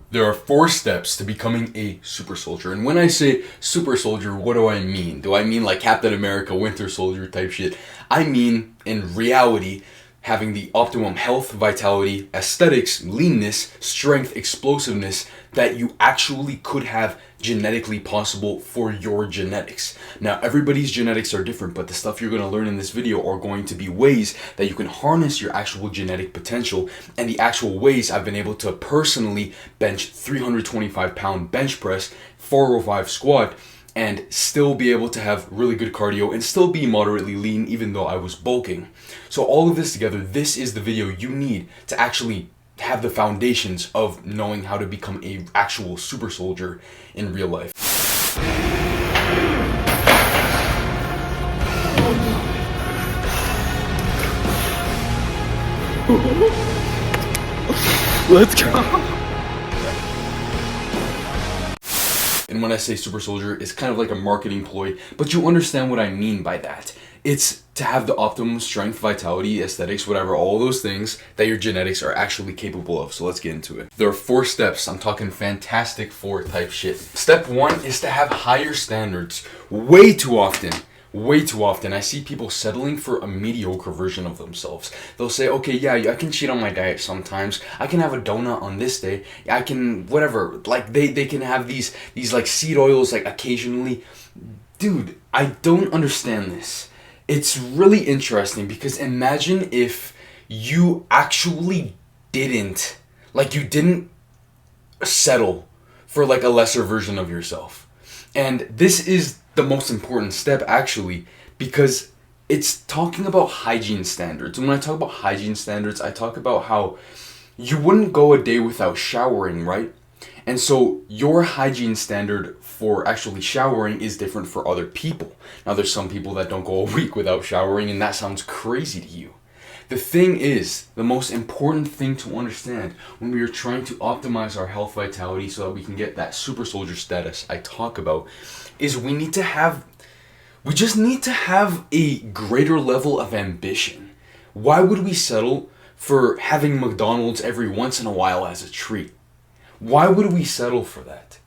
There are 4 steps to becoming a super soldier. And when I say super soldier, what do I mean? Do I mean like Captain America, Winter Soldier type shit? I mean, in reality, having the optimum health, vitality, aesthetics, leanness, strength, explosiveness that you actually could have genetically possible for your genetics. Now, everybody's genetics are different, but the stuff you're going to learn in this video are going to be ways that you can harness your actual genetic potential, and the actual ways I've been able to personally bench 325-pound bench press, 405 squat, and still be able to have really good cardio and still be moderately lean even though I was bulking. So all of this together, this is the video you need to actually have the foundations of knowing how to become a actual super soldier in real life. Let's go. And when I say super soldier, it's kind of like a marketing ploy, but you understand what I mean by that. It's to have the optimum strength, vitality, aesthetics, whatever, all those things that your genetics are actually capable of. So let's get into it. There are 4 steps. I'm talking Fantastic Four type shit. Step 1 is to have higher standards. Way too often, I see people settling for a mediocre version of themselves. They'll say, okay, yeah, I can cheat on my diet sometimes. I can have a donut on this day. I can, whatever. Like, they can have these like seed oils, like, occasionally. Dude, I don't understand this. It's really interesting because imagine if you actually didn't settle for like a lesser version of yourself. And this is the most important step actually, because it's talking about hygiene standards. And when I talk about hygiene standards, I talk about how you wouldn't go a day without showering, right? And so your hygiene standard for actually showering is different for other people. Now there's some people that don't go a week without showering, and that sounds crazy to you. The thing is, the most important thing to understand when we are trying to optimize our health vitality so that we can get that super soldier status I talk about, is we just need to have a greater level of ambition. Why would we settle for having McDonald's every once in a while as a treat? Why would we settle for that?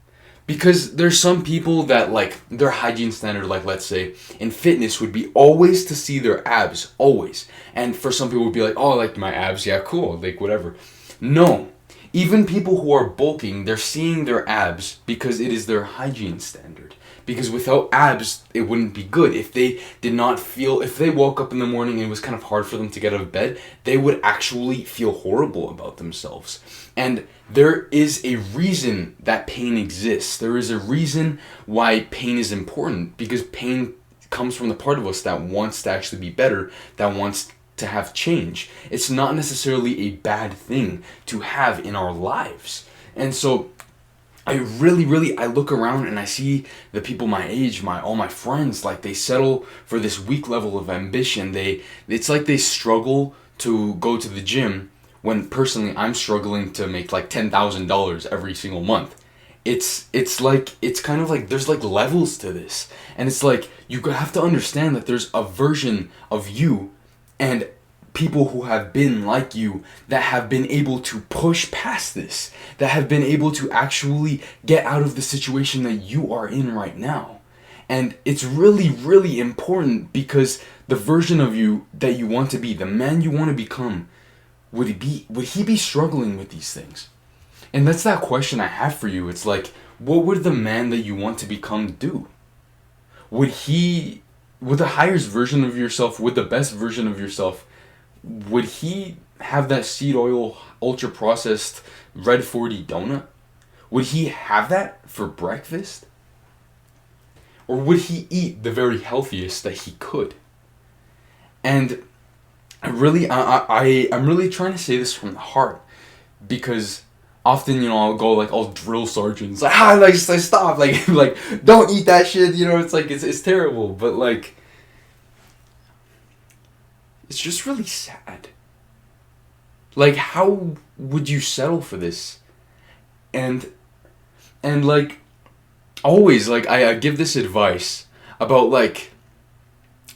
Because there's some people that like their hygiene standard, like let's say in fitness, would be always to see their abs, always. And for some people would be like, oh, I like my abs, yeah, cool, like whatever. No, even people who are bulking, they're seeing their abs because it is their hygiene standard. Because without abs, it wouldn't be good. If they woke up in the morning and it was kind of hard for them to get out of bed, they would actually feel horrible about themselves. And there is a reason that pain exists. There is a reason why pain is important, because pain comes from the part of us that wants to actually be better, that wants to have change. It's not necessarily a bad thing to have in our lives. And so I look around and I see the people my age, all my friends, like they settle for this weak level of ambition. It's like they struggle to go to the gym when personally I'm struggling to make like $10,000 every single month. It's kind of like there's like levels to this. And it's like you have to understand that there's a version of you and people who have been like you that have been able to push past this, that have been able to actually get out of the situation that you are in right now. And it's really important, because the version of you that you want to be, the man you want to become, would he be struggling with these things? And that's that question I have for you. It's like, what would the man that you want to become do? Would the highest version of yourself, would the best version of yourself, would he have that seed oil, ultra processed red 40 donut? Would he have that for breakfast? Or would he eat the very healthiest that he could? And I'm really trying to say this from the heart, because often, I'll go like all drill sergeants, like, stop, like don't eat that shit, it's like, it's terrible, but like, it's just really sad. Like, how would you settle for this? And like, always, like, I give this advice about, like,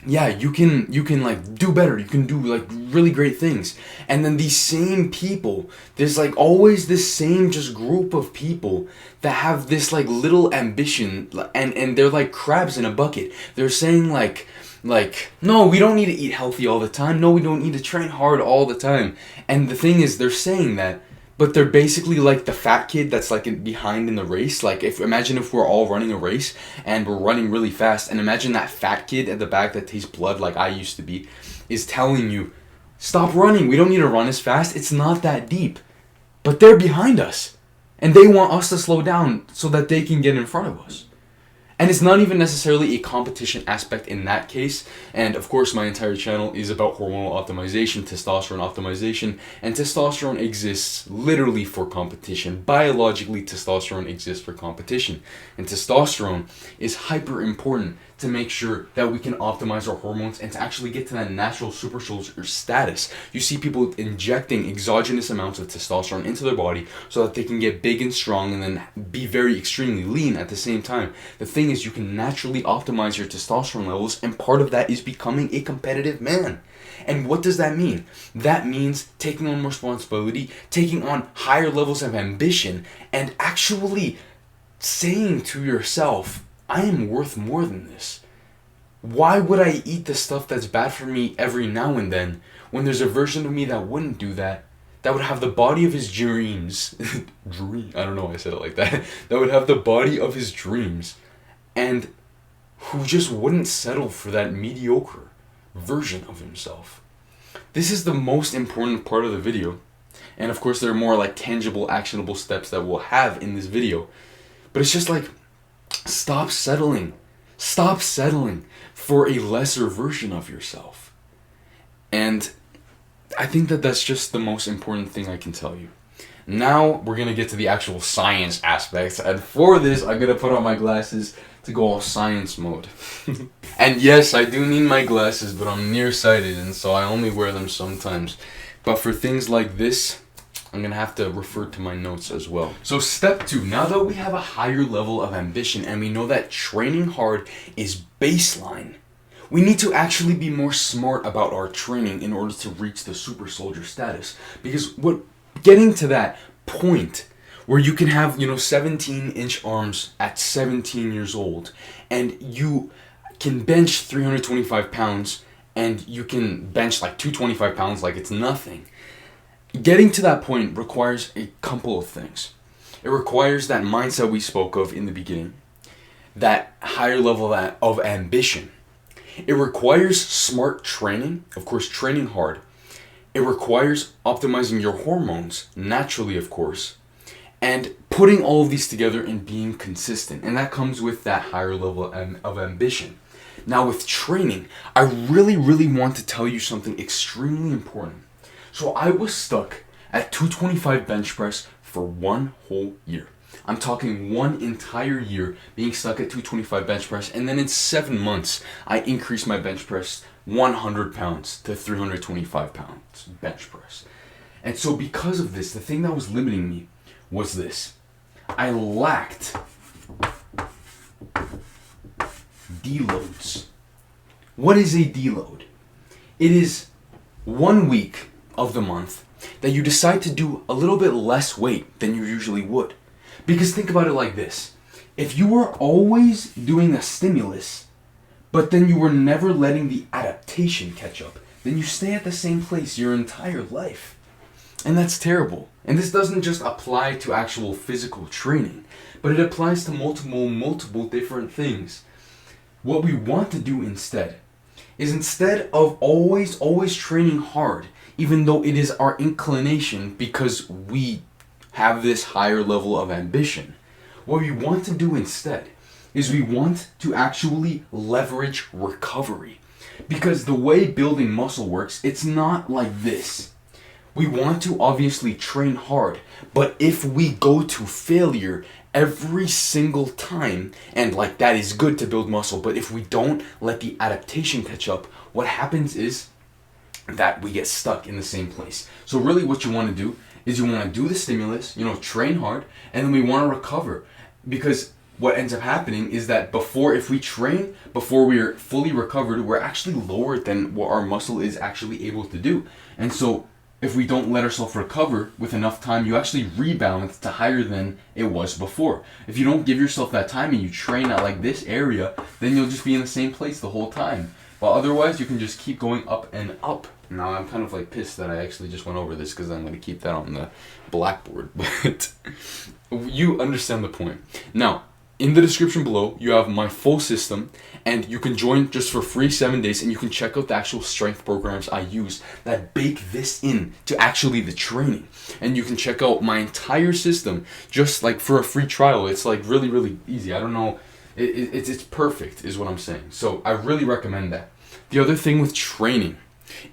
yeah, you can like do better. You can do like really great things. And then these same people, there's like always this same just group of people that have this like little ambition, and they're like crabs in a bucket. They're saying like no, we don't need to eat healthy all the time. No, we don't need to train hard all the time. And the thing is, they're saying that, but they're basically like the fat kid that's like behind in the race. Like imagine if we're all running a race and we're running really fast, and imagine that fat kid at the back that tastes blood like I used to be is telling you, stop running, we don't need to run as fast, it's not that deep. But they're behind us and they want us to slow down so that they can get in front of us. And it's not even necessarily a competition aspect in that case. And of course, my entire channel is about hormonal optimization, testosterone optimization. And testosterone exists literally for competition. Biologically, testosterone exists for competition. And testosterone is hyper important to make sure that we can optimize our hormones and to actually get to that natural supersoldier status. You see people injecting exogenous amounts of testosterone into their body so that they can get big and strong and then be very extremely lean at the same time. The thing is, you can naturally optimize your testosterone levels, and part of that is becoming a competitive man. And what does that mean? That means taking on responsibility, taking on higher levels of ambition, and actually saying to yourself, I am worth more than this. Why would I eat the stuff that's bad for me every now and then when there's a version of me that wouldn't do that would have the body of his dreams. I don't know why I said it like that. That would have the body of his dreams, and who just wouldn't settle for that mediocre version of himself. This is the most important part of the video. And of course, there are more like tangible, actionable steps that we'll have in this video. But it's just like, stop settling. Stop settling for a lesser version of yourself. And I think that that's just the most important thing I can tell you. Now we're going to get to the actual science aspects. And for this, I'm going to put on my glasses to go all science mode. And yes, I do need my glasses, but I'm nearsighted, and so I only wear them sometimes. But for things like this, I'm going to have to refer to my notes as well. So step 2, now that we have a higher level of ambition and we know that training hard is baseline, we need to actually be more smart about our training in order to reach the super soldier status. Because getting to that point where you can have, 17-inch arms at 17 years old, and you can bench 325 pounds, and you can bench like 225 pounds like it's nothing. Getting to that point requires a couple of things. It requires that mindset we spoke of in the beginning, that higher level of ambition. It requires smart training, of course, training hard. It requires optimizing your hormones, naturally, of course, and putting all of these together and being consistent. And that comes with that higher level of ambition. Now, with training, I really, really want to tell you something extremely important. So I was stuck at 225 bench press for 1 whole year. I'm talking 1 entire year being stuck at 225 bench press, and then in 7 months, I increased my bench press 100 pounds to 325 pounds bench press. And so because of this, the thing that was limiting me was this. I lacked deloads. What is a deload? It is 1 week of the month that you decide to do a little bit less weight than you usually would. Because think about it like this. If you were always doing a stimulus, but then you were never letting the adaptation catch up, then you stay at the same place your entire life. And that's terrible. And this doesn't just apply to actual physical training, but it applies to multiple different things. What we want to do instead is, instead of always training hard, even though it is our inclination because we have this higher level of ambition, what we want to do instead is we want to actually leverage recovery. Because the way building muscle works, it's not like this. We want to obviously train hard, but if we go to failure every single time, and like that is good to build muscle, but if we don't let the adaptation catch up, what happens is that we get stuck in the same place. So really what you want to do is you want to do the stimulus, train hard, and then we want to recover. Because what ends up happening is that if we train before we are fully recovered, we're actually lower than what our muscle is actually able to do. And so if we don't let ourselves recover with enough time, you actually rebalance to higher than it was before. If you don't give yourself that time and you train at like this area, then you'll just be in the same place the whole time. But otherwise, you can just keep going up and up. Now I'm kind of like pissed that I actually just went over this because I'm going to keep that on the blackboard. But you understand the point. Now, in the description below, you have my full system, and you can join just for free 7 days, and you can check out the actual strength programs I use that bake this in to actually the training. And you can check out my entire system just like for a free trial. It's like really, really easy. I don't know. It's perfect is what I'm saying. So I really recommend that. The other thing with training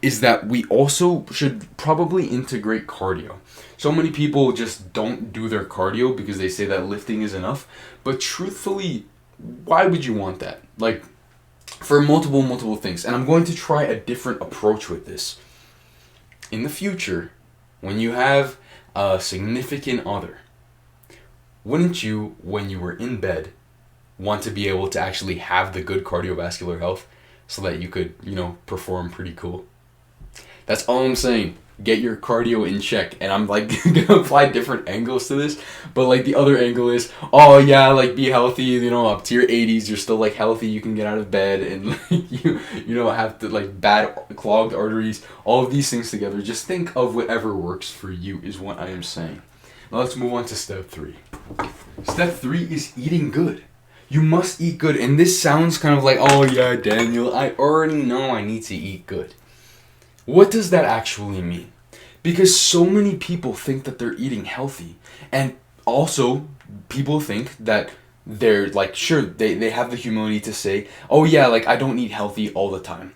is that we also should probably integrate cardio. So many people just don't do their cardio because they say that lifting is enough. But truthfully, why would you want that? Like, for multiple things. And I'm going to try a different approach with this. In the future, when you have a significant other, wouldn't you, when you were in bed, want to be able to actually have the good cardiovascular health so that you could, perform pretty cool? That's all I'm saying. Get your cardio in check. And I'm like gonna apply different angles to this, but like the other angle is, oh yeah, like be healthy, up to your 80s, you're still like healthy, you can get out of bed, and like you don't have to like bad clogged arteries, all of these things together. Just think of whatever works for you is what I am saying. Now let's move on to step 3. Step 3 is eating good. You must eat good. And this sounds kind of like, oh yeah, Daniel, I already know I need to eat good. What does that actually mean? Because so many people think that they're eating healthy. And also, people think that they're like, sure, they have the humility to say, oh yeah, like I don't eat healthy all the time.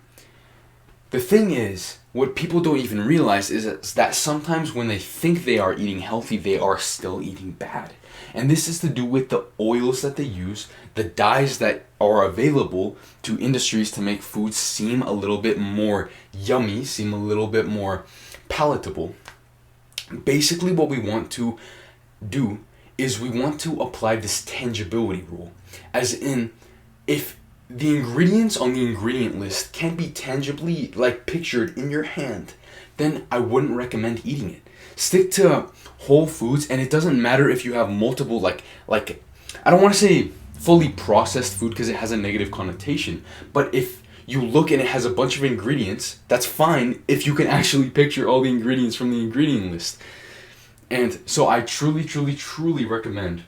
The thing is, what people don't even realize is that sometimes when they think they are eating healthy, they are still eating bad. And this is to do with the oils that they use, the dyes that are available to industries to make food seem a little bit more yummy, seem a little bit more palatable. Basically, what we want to do is we want to apply this tangibility rule. As in, if the ingredients on the ingredient list can't be tangibly like pictured in your hand, then I wouldn't recommend eating it. Stick to whole foods, and it doesn't matter if you have multiple like I don't want to say fully processed food because it has a negative connotation, but if you look and it has a bunch of ingredients, that's fine if you can actually picture all the ingredients from the ingredient list. And so I truly recommend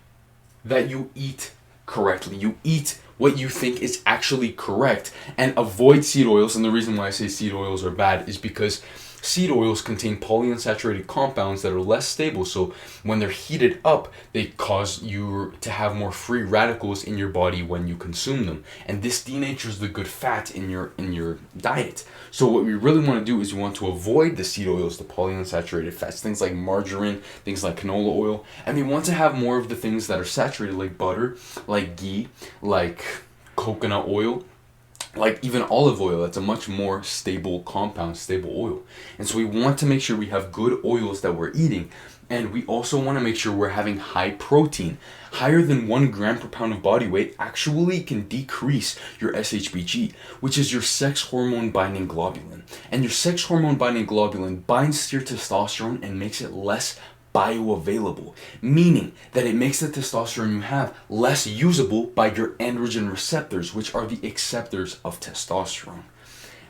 that you eat correctly. You eat what you think is actually correct and avoid seed oils. And the reason why I say seed oils are bad is because seed oils contain polyunsaturated compounds that are less stable, so when they're heated up, they cause you to have more free radicals in your body when you consume them, and this denatures the good fat in your diet. So what we really want to do is we want to avoid the seed oils, the polyunsaturated fats, things like margarine, things like canola oil, and we want to have more of the things that are saturated, like butter, like ghee, like coconut oil, like even olive oil. That's a much more stable compound, stable oil. And so we want to make sure we have good oils that we're eating. And we also want to make sure we're having high protein. Higher than 1 gram per pound of body weight actually can decrease your SHBG, which is your sex hormone binding globulin. And your sex hormone binding globulin binds to your testosterone and makes it less bioavailable, meaning that it makes the testosterone you have less usable by your androgen receptors, which are the acceptors of testosterone.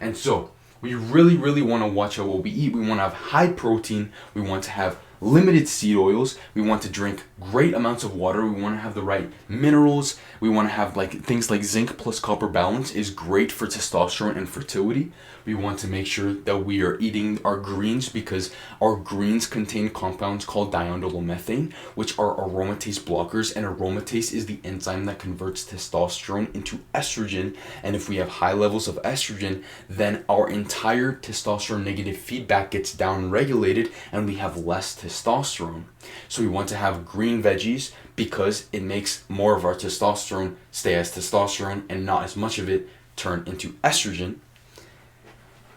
And so we really want to watch out what we eat. We want to have high protein, we want to have limited seed oils, we want to drink great amounts of water, we want to have the right minerals, we want to have like things like zinc plus copper balance is great for testosterone and fertility. We want to make sure that we are eating our greens because our greens contain compounds called diindolylmethane, which are aromatase blockers, and aromatase is the enzyme that converts testosterone into estrogen. And if we have high levels of estrogen, then our entire testosterone negative feedback gets down-regulated and we have less testosterone. So we want to have green veggies because it makes more of our testosterone stay as testosterone and not as much of it turn into estrogen.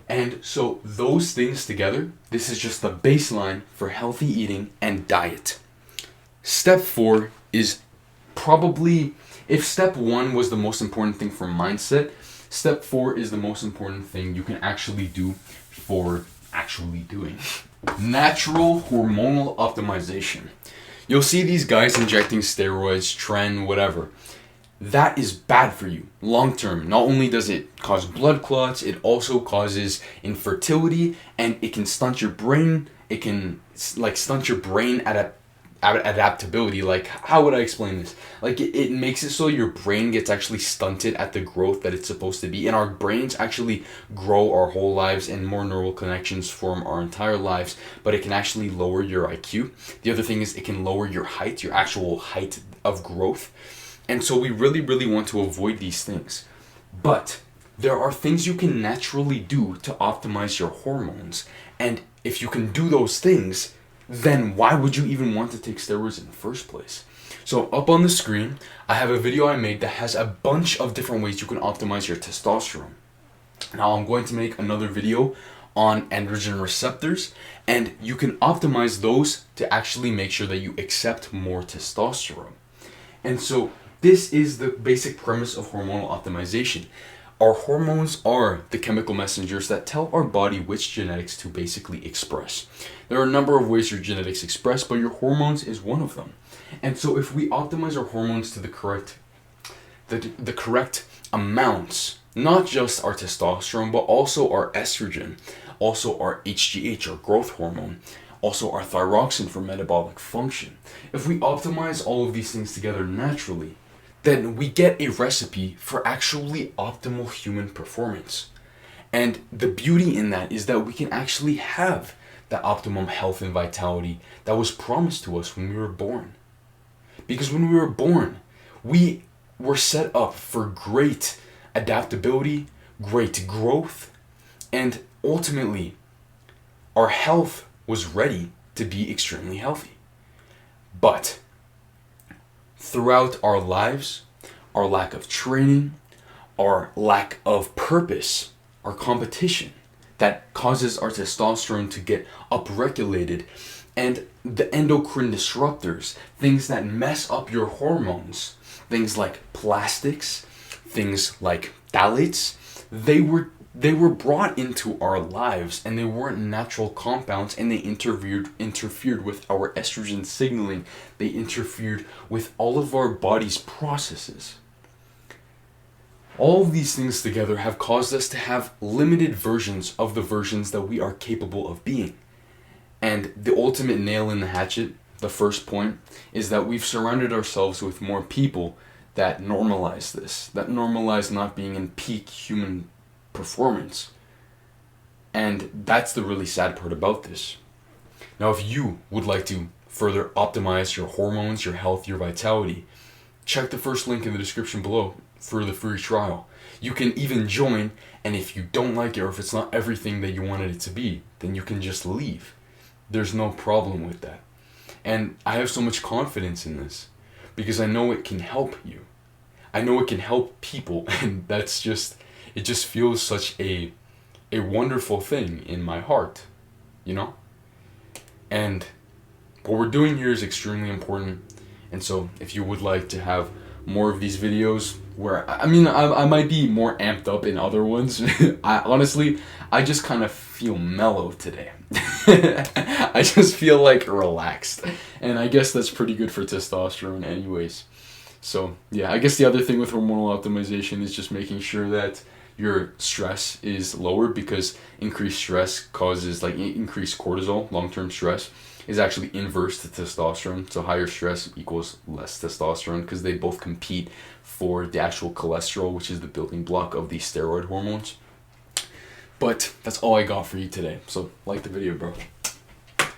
And so those things together, this is just the baseline for healthy eating and diet. Step 4 is probably, if step 1 was the most important thing for mindset, step 4 is the most important thing you can actually do for actually doing. Natural hormonal optimization. You'll see these guys injecting steroids, tren, whatever. That is bad for you long term. Not only does it cause blood clots, it also causes infertility, and it can stunt your brain. It can stunt your brain adaptability. Like, how would I explain this? Like, it makes it so your brain gets actually stunted at the growth that it's supposed to be. And our brains actually grow our whole lives, and more neural connections form our entire lives, but it can actually lower your IQ. The other thing is it can lower your height, your actual height of growth. And so we really, really want to avoid these things. But there are things you can naturally do to optimize your hormones. And if you can do those things, then why would you even want to take steroids in the first place? So up on the screen, I have a video I made that has a bunch of different ways you can optimize your testosterone. Now I'm going to make another video on androgen receptors, and you can optimize those to actually make sure that you accept more testosterone. And so this is the basic premise of hormonal optimization. Our hormones are the chemical messengers that tell our body which genetics to basically express. There are a number of ways your genetics express, but your hormones is one of them. And so if we optimize our hormones to the correct amounts, not just our testosterone, but also our estrogen, also our HGH, our growth hormone, also our thyroxine for metabolic function. If we optimize all of these things together naturally, then we get a recipe for actually optimal human performance. And the beauty in that is that we can actually have that optimum health and vitality that was promised to us when we were born. Because when we were born, we were set up for great adaptability, great growth, and ultimately, our health was ready to be extremely healthy. But throughout our lives, our lack of training, our lack of purpose, our competition that causes our testosterone to get upregulated, and the endocrine disruptors, things that mess up your hormones, things like plastics, things like phthalates, they were brought into our lives, and they weren't natural compounds, and they interfered with our estrogen signaling. They interfered with all of our body's processes. All of these things together have caused us to have limited versions of the versions that we are capable of being. And the ultimate nail in the hatchet, the first point, is that we've surrounded ourselves with more people that normalize this, that normalize not being in peak human performance. And that's the really sad part about this. Now, if you would like to further optimize your hormones, your health, your vitality, check the first link in the description below for the free trial. You can even join, and if you don't like it, or if it's not everything that you wanted it to be, then you can just leave. There's no problem with that. And I have so much confidence in this because I know it can help you. I know it can help people, and it just feels such a wonderful thing in my heart, you know? And what we're doing here is extremely important. And so if you would like to have more of these videos where, I might be more amped up in other ones. I just kind of feel mellow today. I just feel like relaxed. And I guess that's pretty good for testosterone anyways. So yeah, I guess the other thing with hormonal optimization is just making sure that your stress is lower, because increased stress causes, like, increased cortisol. Long-term stress is actually inverse to testosterone. So higher stress equals less testosterone, because they both compete for the actual cholesterol, which is the building block of these steroid hormones. But that's all I got for you today. So like the video, bro.